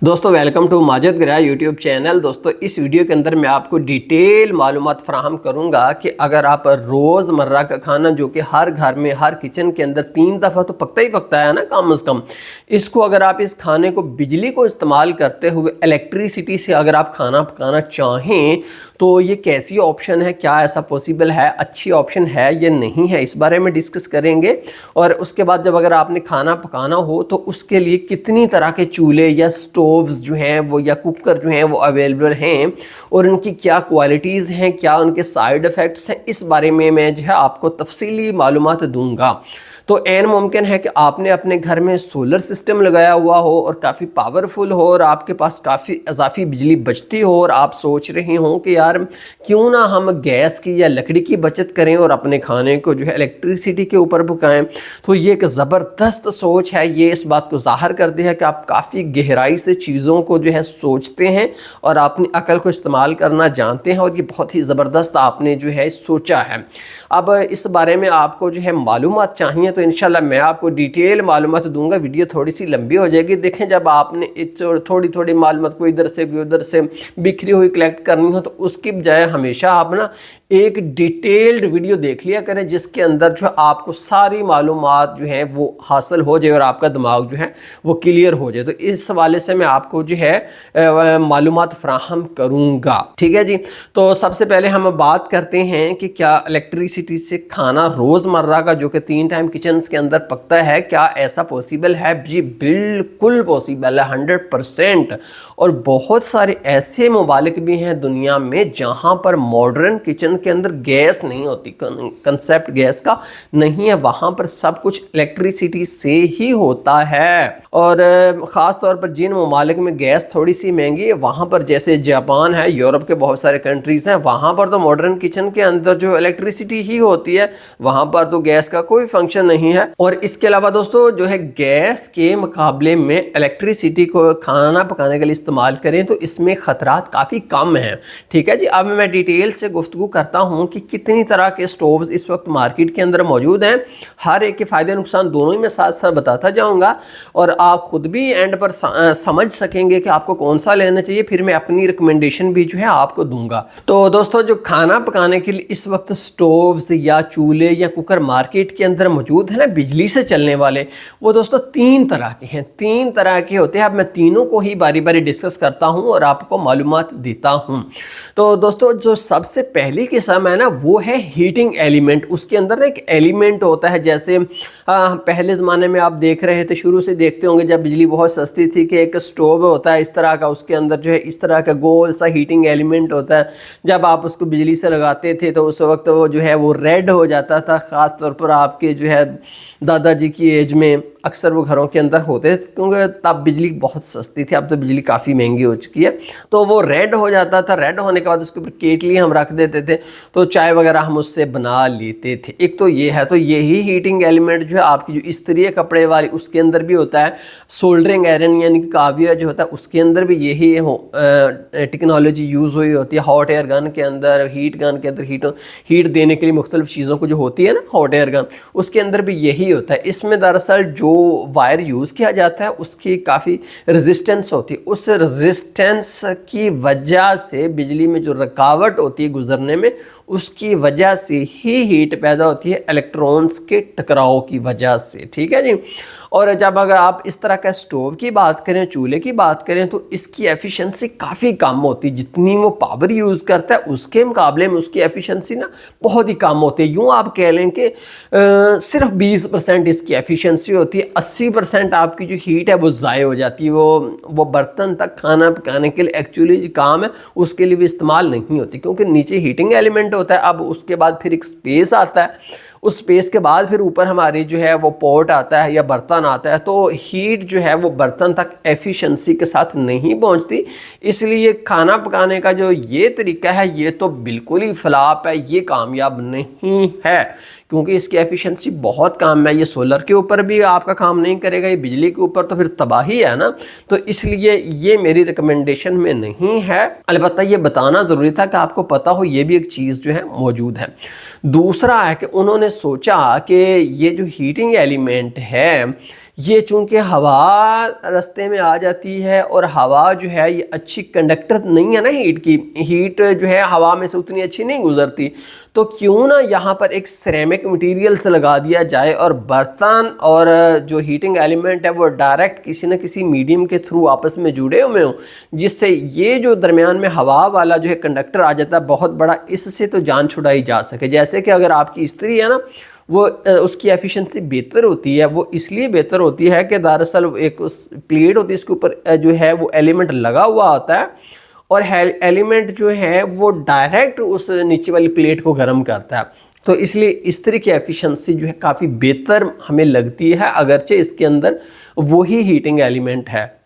दोस्तों welcome to Majid गरा YouTube channel. दोस्तों इस वीडियो के अंदर मैं आपको डिटेल मालूमात फराहम करूंगा कि अगर आप रोज़मर्रा का खाना जो कि हर घर में हर किचन के अंदर 3 दफ़ा तो पकता ही पकता है ना कम अज़ कम, इसको अगर आप इस खाने को बिजली को इस्तेमाल करते हुए इलेक्ट्रिसिटी से अगर आप खाना पकाना चाहें तो ये कैसी ऑप्शन है, क्या ऐसा पॉसिबल है, अच्छी ऑप्शन है या नहीं है, इस बारे में डिस्कस करेंगे। और उसके बाद जब अगर आपने खाना पकाना हो तो उसके लिए कितनी तरह के चूल्हे या स्टोव्स जो हैं वो या कुकर जो हैं वो अवेलेबल हैं और उनकी क्या क्वालिटीज़ हैं, क्या उनके साइड इफ़ेक्ट्स हैं, इस बारे में मैं जो है आपको तफसीली मालूमात दूंगा। तो ऐन मुमकिन है कि आपने अपने घर में सोलर सिस्टम लगाया हुआ हो और काफ़ी पावरफुल हो और आपके पास काफ़ी इजाफी बिजली बचती हो और आप सोच रहे हों कि यार क्यों ना हम गैस की या लकड़ी की बचत करें और अपने खाने को जो है इलेक्ट्रिसिटी के ऊपर पकाएं। तो ये एक ज़बरदस्त सोच है। ये इस बात को ज़ाहिर करती है कि आप काफ़ी गहराई से चीज़ों को जो है सोचते हैं और अपनी अकल को इस्तेमाल करना जानते हैं और ये बहुत ही ज़बरदस्त आपने जो है सोचा है। अब इस बारे में आपको जो है मालूमात चाहिए तो इंशाल्लाह मैं आपको डिटेल मालूमात दूंगा। वीडियो थोड़ी सी लंबी हो जाएगी। देखें, जब आपने थोड़ी थोड़ी मालूमात को इधर से उधर से बिखरी हुई कलेक्ट करनी हो तो उसकी बजाय हमेशा आप ना एक डिटेल्ड वीडियो देख लिया करें जिसके अंदर जो आपको सारी मालूमात जो है वो हासिल हो जाए और आपका दिमाग जो है वो क्लियर हो जाए। तो इस हवाले से मैं आपको जो है मालूमात फराहम करूँगा। ठीक है जी। तो सबसे पहले हम बात करते हैं कि क्या इलेक्ट्रिसिटी से खाना रोज़मर्रा का जो कि 3 टाइम किचन के अंदर पकता है, क्या ऐसा पॉसिबल है? जी बिल्कुल पॉसिबल है, 100%। और बहुत सारे ऐसे ममालिक भी हैं दुनिया में जहां पर मॉडर्न किचन के अंदर गैस नहीं होती, कंसेप्ट गैस का नहीं है, वहां पर सब कुछ इलेक्ट्रिसिटी से ही होता है। और ख़ास तौर पर जिन ममालिक में गैस थोड़ी सी महंगी है वहाँ पर, जैसे जापान है, यूरोप के बहुत सारे कंट्रीज़ हैं, वहाँ पर तो मॉडर्न किचन के अंदर जो इलेक्ट्रिसिटी ही होती है, वहाँ पर तो गैस का कोई फंक्शन नहीं है। और इसके अलावा दोस्तों जो है गैस के मुकाबले में इलेक्ट्रिसिटी को खाना पकाने के लिए इस्तेमाल करें तो इसमें ख़तरात काफ़ी कम हैं। ठीक है जी। अब मैं डिटेल से गुफ्तगू करता हूँ कि कितनी तरह के स्टोव्स इस वक्त मार्केट के अंदर मौजूद हैं। हर एक के फ़ायदे नुकसान दोनों ही मैं साथ साथ बताता जाऊँगा और आप ख़ुद भी एंड पर समझ सकेंगे कि आपको कौन सा लेना चाहिए। फिर मैं अपनी रिकमेंडेशन भी जो है आपको दूंगा। तो दोस्तों जो खाना पकाने के लिए इस वक्त स्टोव्स या चूल्हे या कुकर मार्केट के अंदर मौजूद है ना, बिजली से चलने वाले, वो दोस्तों 3 तरह के हैं। 3 तरह के होते हैं। अब मैं तीनों को ही बारी बारी डिस्कस करता हूँ और आपको मालूमात देता हूँ। तो दोस्तों जो सबसे पहली किस्म है ना वो है हीटिंग एलिमेंट। उसके अंदर ना एक एलिमेंट होता है, जैसे पहले ज़माने में आप देख रहे थे, शुरू से देखते होंगे जब बिजली बहुत सस्ती थी, कि एक स्टोव होता है इस तरह का, उसके अंदर जो है इस तरह का गोल सा हीटिंग एलिमेंट होता है। जब आप उसको बिजली से लगाते थे तो उस वक्त वो जो है वो रेड हो जाता था। ख़ास तौर पर आपके जो है दादाजी की एज में अक्सर वो घरों के अंदर होते थे क्योंकि तब बिजली बहुत सस्ती थी। अब तो बिजली काफ़ी महंगी हो चुकी है। तो वो रेड हो जाता था। रेड होने के बाद उसके ऊपर केटली हम रख देते थे तो चाय वगैरह हम उससे बना लेते थे। एक तो ये है। तो यही हीटिंग एलिमेंट जो है आपकी जो इस्त्री है कपड़े वाली, उसके अंदर भी होता है। सोल्डरिंग आयरन यानी कि काविया जो होता है उसके अंदर भी यही टेक्नोलॉजी यूज़ हुई होती है। हॉट एयर गन के अंदर, हीट गन के अंदर हीट देने के लिए मुख्तलिफ चीज़ों को जो होती है ना हॉट एयर गन, उसके अंदर भी यही होता है। इसमें दरअसल जो वायर यूज़ किया जाता है उसकी काफ़ी रेजिस्टेंस होती है। उस रेजिस्टेंस की वजह से बिजली में जो रुकावट होती है गुजरने में, उसकी वजह से ही हीट पैदा होती है, इलेक्ट्रॉन्स के टकराव की वजह से। ठीक है जी। और जब अगर आप इस तरह का स्टोव की बात करें, चूल्हे की बात करें, तो इसकी एफिशिएंसी काफ़ी कम होती है। जितनी वो पावर यूज़ करता है उसके मुकाबले में उसकी एफिशिएंसी ना बहुत ही कम होती है। यूँ आप कह लें कि सिर्फ 20% इसकी एफिशिएंसी होती है। 80% आपकी जो हीट है वो ज़ाय हो जाती है। वो बर्तन तक खाना पकाने के लिए एक्चुअली जो काम है उसके लिए भी इस्तेमाल नहीं होती, क्योंकि नीचे हीटिंग एलिमेंट होता है। अब उसके बाद फिर एक स्पेस आता है, उस स्पेस के बाद फिर ऊपर हमारी जो है वो पॉट आता है या बर्तन आता है, तो हीट जो है वो बर्तन तक एफिशिएंसी के साथ नहीं पहुंचती। इसलिए खाना पकाने का जो ये तरीका है ये तो बिल्कुल ही फ्लॉप है, ये कामयाब नहीं है, क्योंकि इसकी एफिशिएंसी बहुत कम है। ये सोलर के ऊपर भी आपका काम नहीं करेगा, ये बिजली के ऊपर तो फिर तबाही है ना। तो इसलिए ये मेरी रिकमेंडेशन में नहीं है। अलबत्ता ये बताना ज़रूरी था कि आपको पता हो ये भी एक चीज़ जो है मौजूद है। दूसरा है कि उन्होंने सोचा कि ये जो हीटिंग एलिमेंट है ये चूँकि हवा रास्ते में आ जाती है और हवा जो है ये अच्छी कंडक्टर नहीं है ना हीट की, हीट जो है हवा में से उतनी अच्छी नहीं गुजरती, तो क्यों ना यहाँ पर एक सिरेमिक मटेरियल से लगा दिया जाए और बर्तन और जो हीटिंग एलिमेंट है वो डायरेक्ट किसी न किसी मीडियम के थ्रू आपस में जुड़े हुए हों, जिससे ये जो दरमियान में हवा वाला जो है कंडक्टर आ जाता है बहुत बड़ा, इससे तो जान छुड़ाई जा सके। जैसे कि अगर आपकी इस्त्री है ना, वो उसकी एफिशिएंसी बेहतर होती है, वो इसलिए बेहतर होती है कि दरअसल एक उस प्लेट होती है, इसके ऊपर जो है वो एलिमेंट लगा हुआ होता है और एलिमेंट जो है वो डायरेक्ट उस नीचे वाली प्लेट को गर्म करता है, तो इसलिए इस्त्री की एफिशिएंसी जो है काफ़ी बेहतर हमें लगती है, अगरचे इसके अंदर वही हीटिंग एलिमेंट है।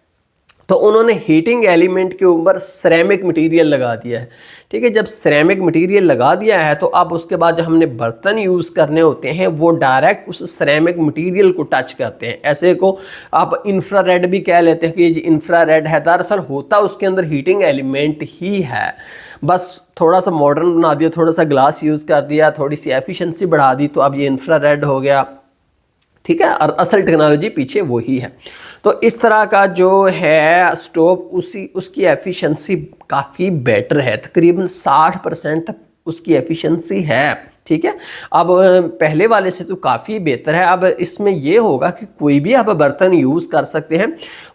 तो उन्होंने हीटिंग एलिमेंट के ऊपर सिरेमिक मटेरियल लगा दिया है, ठीक है। जब सिरेमिक मटेरियल लगा दिया है तो अब उसके बाद जब हमने बर्तन यूज़ करने होते हैं वो डायरेक्ट उस सिरेमिक मटेरियल को टच करते हैं। ऐसे को आप इंफ्रारेड भी कह लेते हैं कि ये इंफ्रारेड है, दरअसल होता उसके अंदर हीटिंग एलिमेंट ही है, बस थोड़ा सा मॉडर्न बना दिया, थोड़ा सा ग्लास यूज़ कर दिया, थोड़ी सी एफिशिएंसी बढ़ा दी, तो अब ये इंफ्रारेड हो गया, ठीक है। और असल टेक्नोलॉजी पीछे वही है। तो इस तरह का जो है स्टोव उसकी एफिशिएंसी काफ़ी बेटर है, तकरीबन 60% तक उसकी एफिशिएंसी है, ठीक है। अब पहले वाले से तो काफ़ी बेहतर है। अब इसमें ये होगा कि कोई भी आप बर्तन यूज़ कर सकते हैं,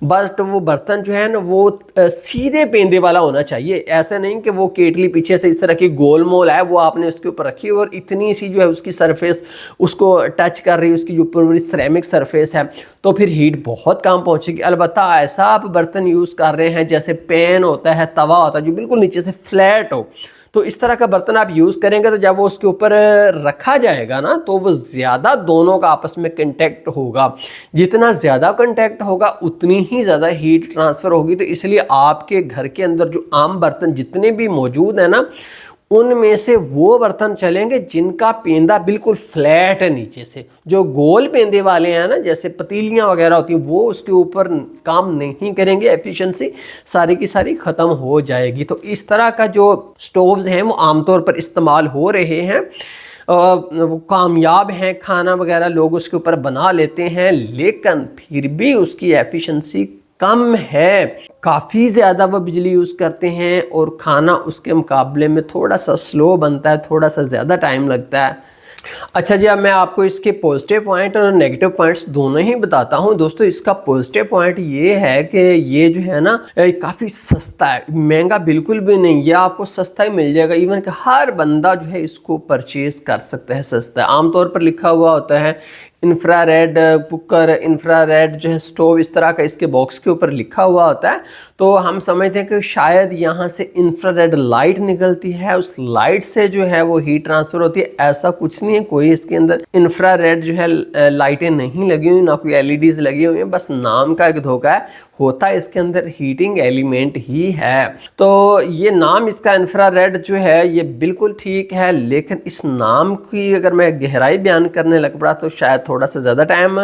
बट वो बर्तन जो है ना वो सीधे पेंदे वाला होना चाहिए। ऐसा नहीं कि वो केटली पीछे से इस तरह की गोल मोल है वो आपने उसके ऊपर रखी और इतनी सी जो है उसकी सरफेस उसको टच कर रही है, उसकी जो पूरी सिरेमिक सरफेस है, तो फिर हीट बहुत कम पहुँचेगी। अलबत्ता ऐसा आप बर्तन यूज़ कर रहे हैं जैसे पैन होता है, तवा होता है जो बिल्कुल नीचे से फ्लैट हो, तो इस तरह का बर्तन आप यूज़ करेंगे तो जब वो उसके ऊपर रखा जाएगा ना तो वो ज़्यादा दोनों का आपस में कंटेक्ट होगा, जितना ज़्यादा कंटेक्ट होगा उतनी ही ज़्यादा हीट ट्रांसफ़र होगी। तो इसलिए आपके घर के अंदर जो आम बर्तन जितने भी मौजूद हैं ना, उनमें से वो बर्तन चलेंगे जिनका पेंदा बिल्कुल फ्लैट है नीचे से। जो गोल पेंदे वाले हैं ना, जैसे पतीलियाँ वगैरह होती हैं, वो उसके ऊपर काम नहीं करेंगे, एफिशिएंसी सारी की सारी ख़त्म हो जाएगी। तो इस तरह का जो स्टोव्स हैं वो आमतौर पर इस्तेमाल हो रहे हैं, वो कामयाब हैं, खाना वगैरह लोग उसके ऊपर बना लेते हैं, लेकिन फिर भी उसकी एफिशिएंसी कम है, काफ़ी ज़्यादा वो बिजली यूज़ करते हैं और खाना उसके मुकाबले में थोड़ा सा स्लो बनता है, थोड़ा सा ज़्यादा टाइम लगता है। अच्छा जी, अब मैं आपको इसके पॉजिटिव पॉइंट और नेगेटिव पॉइंट्स दोनों ही बताता हूँ। दोस्तों, इसका पॉजिटिव पॉइंट ये है कि ये जो है ना काफ़ी सस्ता है, महंगा बिल्कुल भी नहीं, ये आपको सस्ता ही मिल जाएगा। इवन कि हर बंदा जो है इसको परचेज़ कर सकता है, सस्ता है। आमतौर पर लिखा हुआ होता है इंफ्रारेड कुकर, इंफ्रारेड जो है स्टोव, इस तरह का इसके बॉक्स के ऊपर लिखा हुआ होता है, तो हम समझते हैं कि शायद यहाँ से इंफ्रारेड लाइट निकलती है, उस लाइट से जो है वो हीट ट्रांसफ़र होती है। ऐसा कुछ नहीं है, कोई इसके अंदर इंफ्रारेड जो है लाइटें नहीं लगी हुई, ना कोई एलईडीज़ लगी हुई हैं, बस नाम का एक धोखा है, होता इसके अंदर हीटिंग एलिमेंट ही है। तो ये नाम इसका इंफ्रारेड जो है ये बिल्कुल ठीक है, लेकिन इस नाम की अगर मैं गहराई बयान करने लग पड़ा तो शायद थोड़ा सा ज़्यादा टाइम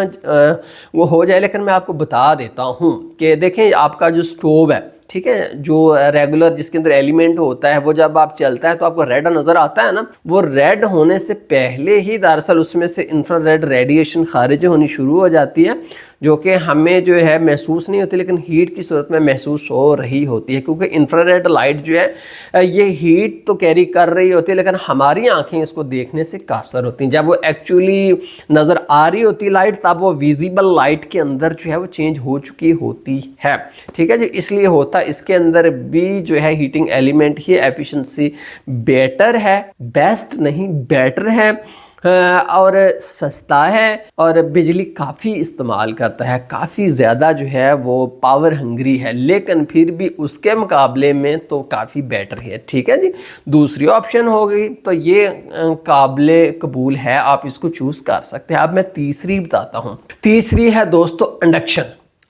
वो हो जाए। लेकिन मैं आपको बता देता हूँ कि देखें, आपका जो स्टोव है, ठीक है, जो रेगुलर जिसके अंदर एलिमेंट होता है, वो जब आप चलता है तो आपको रेड नज़र आता है ना, वो रेड होने से पहले ही दरअसल उसमें से इंफ्रारेड रेडिएशन खारिज होनी शुरू हो जाती है, जो कि हमें जो है महसूस नहीं होती, लेकिन हीट की सूरत में महसूस हो रही होती है। क्योंकि इंफ्रारेड लाइट जो है ये हीट तो कैरी कर रही होती है, लेकिन हमारी आंखें इसको देखने से कासर होती हैं। जब वो एक्चुअली नज़र आ रही होती लाइट, तब वो विजिबल लाइट के अंदर जो है वो चेंज हो चुकी होती है, ठीक है जी। इसलिए होता इसके अंदर भी जो है हीटिंग एलिमेंट ही, एफिशिएंसी बेटर है, बेस्ट नहीं बेटर है, और सस्ता है और बिजली काफ़ी इस्तेमाल करता है, काफ़ी ज़्यादा जो है वो पावर हंगरी है, लेकिन फिर भी उसके मुकाबले में तो काफ़ी बेटर है, ठीक है जी। दूसरी ऑप्शन हो गई तो ये काबिले कबूल है, आप इसको चूज़ कर सकते हैं। अब मैं तीसरी बताता हूँ। तीसरी है दोस्तों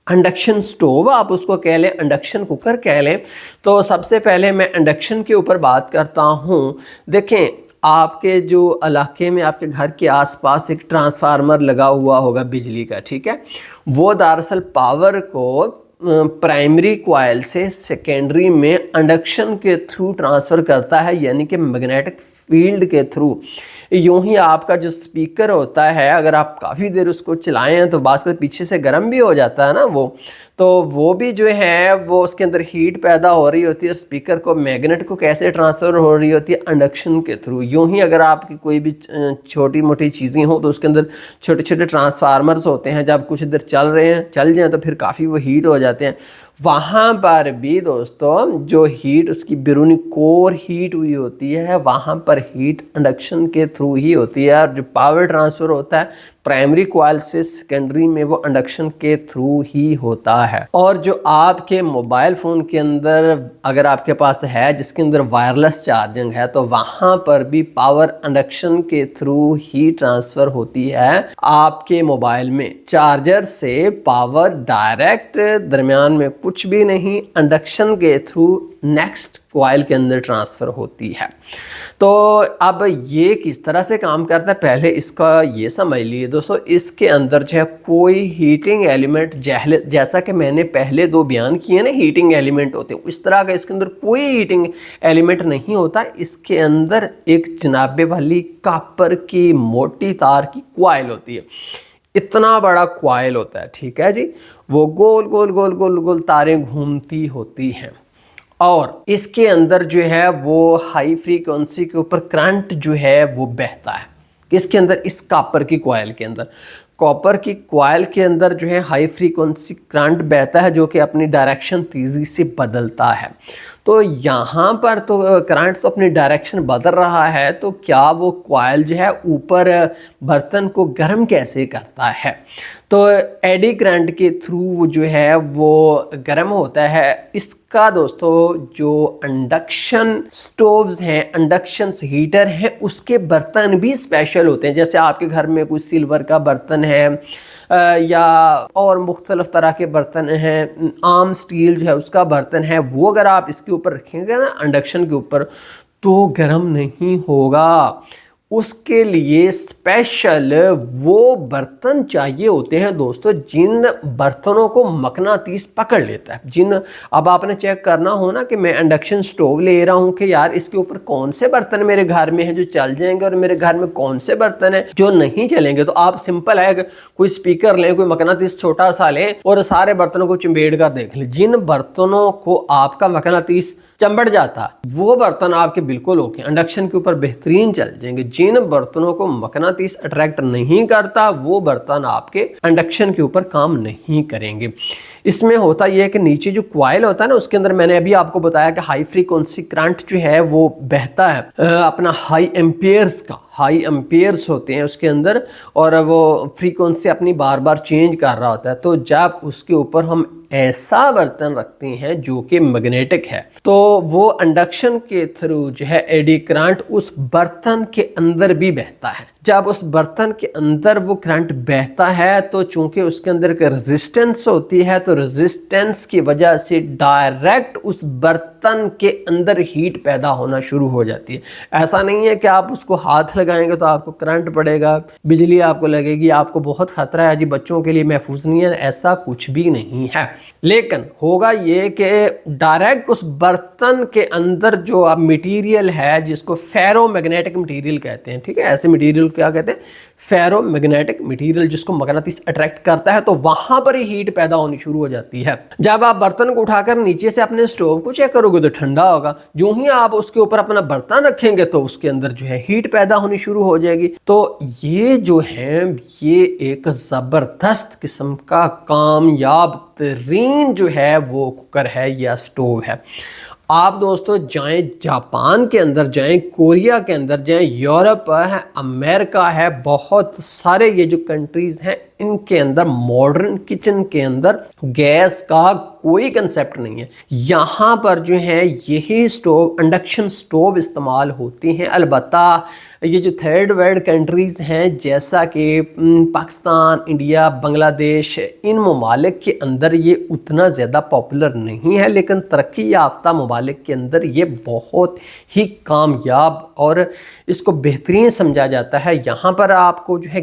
इंडक्शन स्टोव, आप उसको कह लें, इंडक्शन कुकर कह लें। तो सबसे पहले मैं इंडक्शन के ऊपर बात करता हूँ। देखें, आपके जो इलाके में, आपके घर के आसपास एक ट्रांसफार्मर लगा हुआ होगा बिजली का, ठीक है, वो दरअसल पावर को प्राइमरी कॉइल से सेकेंडरी में इंडक्शन के थ्रू ट्रांसफ़र करता है, यानी कि मैग्नेटिक फील्ड के थ्रू। यूं ही आपका जो स्पीकर होता है, अगर आप काफ़ी देर उसको चलाएं तो बात पीछे से गर्म भी हो जाता है ना वो भी जो है वो उसके अंदर हीट पैदा हो रही होती है। स्पीकर को मैग्नेट को कैसे ट्रांसफ़र हो रही होती है? इंडक्शन के थ्रू। यूं ही अगर आपकी कोई भी छोटी मोटी चीज़ें हों तो उसके अंदर छोटे छोटे ट्रांसफार्मर्स होते हैं, जब कुछ देर चल जाएँ तो फिर काफ़ी वो हीट हो जाते हैं। वहाँ पर भी दोस्तों जो हीट उसकी बैरूनी कोर हीट हुई होती है, वहाँ पर हीट इंडक्शन के थ्रू ही होती है। और जो पावर ट्रांसफ़र होता है प्राइमरी कॉइल से सेकेंडरी में, वो इंडक्शन के थ्रू ही होता है। और जो आपके मोबाइल फ़ोन के अंदर अगर आपके पास है जिसके अंदर वायरलेस चार्जिंग है, तो वहाँ पर भी पावर इंडक्शन के थ्रू ही ट्रांसफ़र होती है। आपके मोबाइल में चार्जर से पावर डायरेक्ट दरमियान में कुछ भी नहीं, इंडक्शन के थ्रू नेक्स्ट कॉइल के अंदर ट्रांसफ़र होती है। तो अब ये किस तरह से काम करता है, पहले इसका ये समझ लिए दोस्तों। इसके अंदर जो है कोई हीटिंग एलिमेंट, जैसा कि मैंने पहले 2 बयान किए ना हीटिंग एलिमेंट होते हैं, इस तरह का इसके अंदर कोई हीटिंग एलिमेंट नहीं होता। इसके अंदर एक जनाबे वाली कॉपर की मोटी तार की कॉइल होती है। इतना बड़ा कॉइल होता है, ठीक है जी। वो गोल गोल गोल गोल गोल तारें घूमती होती हैं और इसके अंदर जो है वो हाई फ्रीक्वेंसी के ऊपर करंट जो है वो बहता है। किसके अंदर? इस कॉपर की कॉइल के अंदर। कॉपर की कॉइल के अंदर जो है हाई फ्रीक्वेंसी करंट बहता है, जो कि अपनी डायरेक्शन तेज़ी से बदलता है। तो यहाँ पर तो करंट तो अपनी डायरेक्शन बदल रहा है, तो क्या वो कॉइल जो है ऊपर बर्तन को गर्म कैसे करता है? तो एडी करंट के थ्रू जो है वो गर्म होता है। इसका दोस्तों जो इंडक्शन स्टोव्स हैं, इंडक्शन हीटर हैं, उसके बर्तन भी स्पेशल होते हैं। जैसे आपके घर में कोई सिल्वर का बर्तन है या और मुख्तलिफ तरह के बर्तन हैं, आम स्टील जो है उसका बर्तन है, वो अगर आप इसके ऊपर रखेंगे ना इंडक्शन के ऊपर, तो गर्म नहीं होगा। उसके लिए स्पेशल वो बर्तन चाहिए होते हैं दोस्तों, जिन बर्तनों को मकनातीस पकड़ लेता है। अब आपने चेक करना हो ना कि मैं इंडक्शन स्टोव ले रहा हूं कि यार इसके ऊपर कौन से बर्तन मेरे घर में हैं जो चल जाएंगे और मेरे घर में कौन से बर्तन हैं जो नहीं चलेंगे। तो आप सिंपल है, कोई स्पीकर लें, कोई मकनातीस छोटा सा लें और सारे बर्तनों को चिंबेड़ कर देख लें। जिन बर्तनों को आपका मकनातीस चंबड़ जाता, वो बर्तन आपके बिल्कुल ओके इंडक्शन के ऊपर बेहतरीन चल जाएंगे। जिन बर्तनों को मकनातीस अट्रैक्ट नहीं करता, वो बर्तन आपके इंडक्शन के ऊपर काम नहीं करेंगे। इसमें होता यह है कि नीचे जो कॉइल होता है ना, उसके अंदर मैंने अभी आपको बताया कि हाई फ्रीक्वेंसी करंट जो है वो बहता है, अपना हाई एम्पियर्स होते हैं उसके अंदर, और वो फ्रीक्वेंसी अपनी बार बार चेंज कर रहा होता है। तो जब उसके ऊपर हम ऐसा बर्तन रखते हैं जो कि मैग्नेटिक है, तो वो इंडक्शन के थ्रू जो है एडी करंट उस बर्तन के अंदर भी बहता है। जब उस बर्तन के अंदर वो करंट बहता है, तो चूंकि उसके अंदर एक रेजिस्टेंस होती है, तो रेजिस्टेंस की वजह से डायरेक्ट उस बर्तन के अंदर हीट पैदा होना शुरू हो जाती है। ऐसा नहीं है कि आप उसको हाथ लगाएंगे तो आपको करंट पड़ेगा, बिजली आपको लगेगी, आपको बहुत खतरा है जी, बच्चों के लिए महफूज नहीं है, ऐसा कुछ भी नहीं है। लेकिन होगा ये कि डायरेक्ट उस बर्तन के अंदर जो अब मटेरियल है, जिसको फेरोमैग्नेटिक मटेरियल कहते हैं, ठीक है, ऐसे मटेरियल क्या कहते हैं? फेरोमैग्नेटिक मटेरियल, जिसको मकनातीस अट्रैक्ट करता है, तो वहां पर ही हीट पैदा होनी शुरू हो जाती है। जब आप बर्तन को उठाकर नीचे से अपने स्टोव को चेक करोगे तो ठंडा होगा, जो ही आप उसके ऊपर अपना बर्तन रखेंगे तो उसके अंदर जो है हीट पैदा होनी शुरू हो जाएगी। तो ये जो है ये एक जबरदस्त किस्म का कामयाब तरीन जो है वो कुकर है या स्टोव है। आप दोस्तों जाएं जापान के अंदर, जाएं कोरिया के अंदर, जाएं यूरोप है, अमेरिका है, बहुत सारे ये जो कंट्रीज़ हैं, इनके अंदर मॉडर्न किचन के अंदर गैस का कोई कंसेप्ट नहीं है। यहाँ पर जो है यही स्टोव, इंडक्शन स्टोव इस्तेमाल होती हैं। अलबत्ता ये जो थर्ड वर्ल्ड कंट्रीज़ हैं, जैसा कि पाकिस्तान, इंडिया, बांग्लादेश, इन ममालिक के अंदर ये उतना ज़्यादा पॉपुलर नहीं है, लेकिन तरक्की याफ्ता ममालिक के अंदर ये बहुत ही कामयाब और इसको बेहतरीन समझा जाता है। यहाँ पर आपको जो है